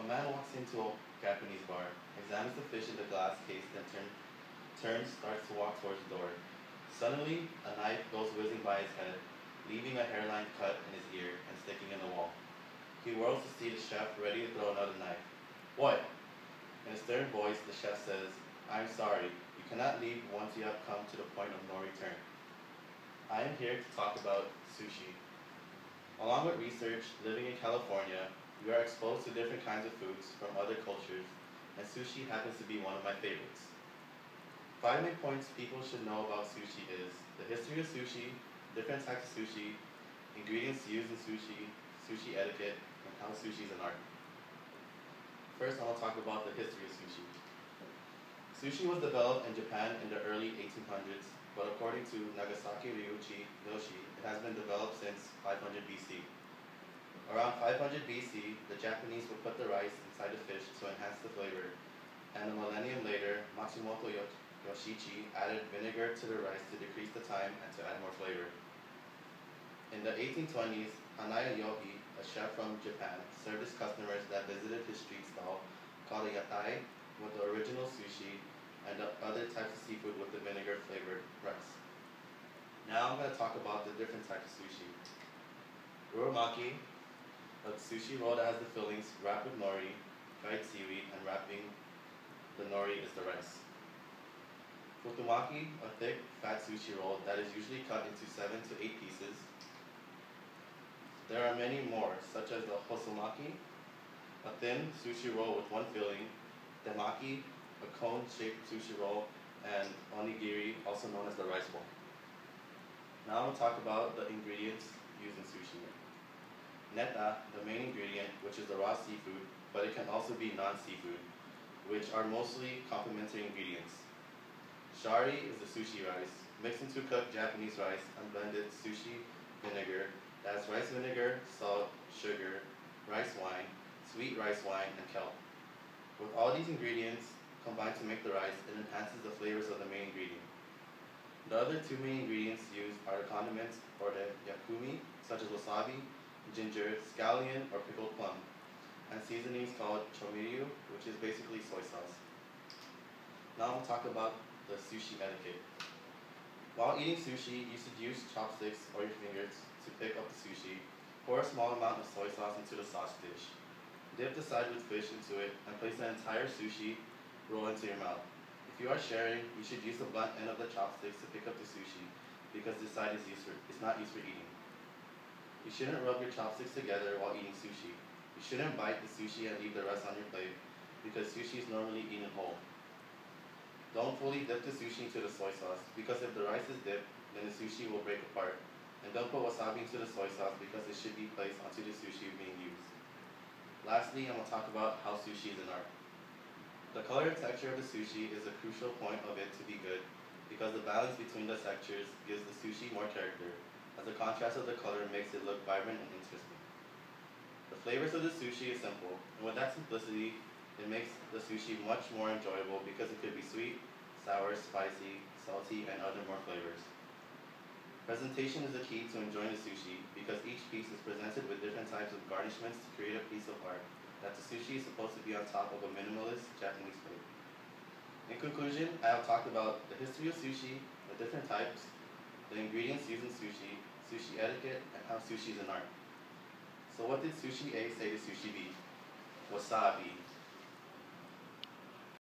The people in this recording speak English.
A man walks into a Japanese bar, examines the fish in the glass case, then starts to walk towards the door. Suddenly, a knife goes whizzing by his head, leaving a hairline cut in his ear and sticking in the wall. He whirls to see the chef ready to throw another knife. What? In a stern voice, the chef says, I'm sorry, you cannot leave once you have come to the point of no return. I am here to talk about sushi. Along with research, living in California, we are exposed to different kinds of foods from other cultures, and sushi happens to be one of my favorites. 5 main points people should know about sushi is the history of sushi, different types of sushi, ingredients used in sushi, sushi etiquette, and how sushi is an art. First, I want to talk about the history of sushi. Sushi was developed in Japan in the early 1800s, but according to Nagasaki Ryuichi Yoshi, it has been developed since 500 BC. Around 500 BC, the Japanese would put the rice inside the fish to enhance the flavor, and a millennium later, Matsumoto Yoshichi added vinegar to the rice to decrease the time and to add more flavor. In the 1820s, Hanaya Yohi, a chef from Japan, served his customers that visited his street stall called a yatai with the original sushi and the other types of seafood with the vinegar-flavored rice. Now I'm going to talk about the different types of sushi. Uromaki, a sushi roll that has the fillings wrapped with nori, dried seaweed, and wrapping the nori is the rice. Futomaki, a thick, fat sushi roll that is usually cut into 7 to 8 pieces. There are many more, such as the hosomaki, a thin sushi roll with one filling, temaki, a cone-shaped sushi roll, and onigiri, also known as the rice ball. Now I'm going to talk about the ingredients used in sushi. Neta, the main ingredient, which is the raw seafood, but it can also be non-seafood, which are mostly complementary ingredients. Shari is the sushi rice, mixed into cooked Japanese rice and blended sushi vinegar that has rice vinegar, salt, sugar, rice wine, sweet rice wine, and kelp. With all these ingredients combined to make the rice, it enhances the flavors of the main ingredient. The other 2 main ingredients used are the condiments or the yakumi, such as wasabi, ginger, scallion, or pickled plum, and seasonings called chomiryu, which is basically soy sauce. Now I'm going to talk about the sushi etiquette. While eating sushi, you should use chopsticks or your fingers to pick up the sushi. Pour a small amount of soy sauce into the sauce dish. Dip the side with fish into it and place the entire sushi roll into your mouth. If you are sharing, you should use the blunt end of the chopsticks to pick up the sushi because this side is not used for eating. You shouldn't rub your chopsticks together while eating sushi. You shouldn't bite the sushi and leave the rest on your plate because sushi is normally eaten whole. Don't fully dip the sushi into the soy sauce because if the rice is dipped, then the sushi will break apart. And don't put wasabi into the soy sauce because it should be placed onto the sushi being used. Lastly, I'm going to talk about how sushi is an art. The color and texture of the sushi is a crucial point of it to be good because the balance between the textures gives the sushi more character, as the contrast of the color makes it look vibrant and interesting. The flavors of the sushi is simple, and with that simplicity, it makes the sushi much more enjoyable because it could be sweet, sour, spicy, salty, and other more flavors. Presentation is the key to enjoying the sushi because each piece is presented with different types of garnishments to create a piece of art that the sushi is supposed to be on top of a minimalist Japanese plate. In conclusion, I have talked about the history of sushi, the different types, the ingredients used in sushi, sushi etiquette, and how sushi is an art. So what did Sushi A say to Sushi B? Wasabi.